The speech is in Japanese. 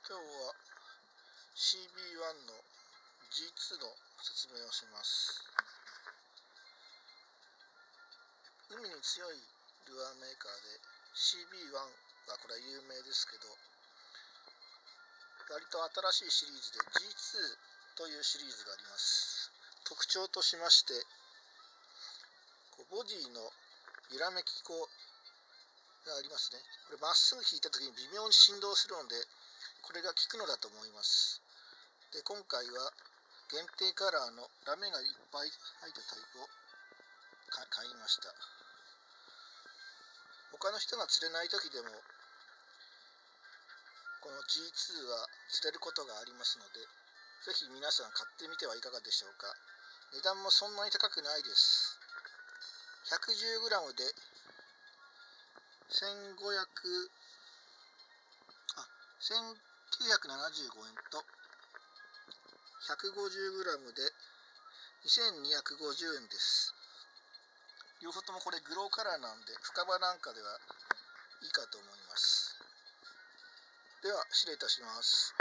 今日は CB1 の G2 の説明をします。海に強いルアーメーカーで CB1 はこれは有名ですけど、割と新しいシリーズで G2 というシリーズがあります。特徴としまして、ボディの揺らめき口がありますね。これまっすぐ引いた時に微妙に振動するので、これが効くのだと思います。で、今回は限定カラーのラメがいっぱい入ったタイプを買いました。他の人が釣れない時でもこの G2 は釣れることがありますので、ぜひ皆さん買ってみてはいかがでしょうか。値段もそんなに高くないです。 110g で1975円と 150g で2250円です。両方ともこれグローカラーなんで、深場なんかではいいかと思います。では失礼いたします。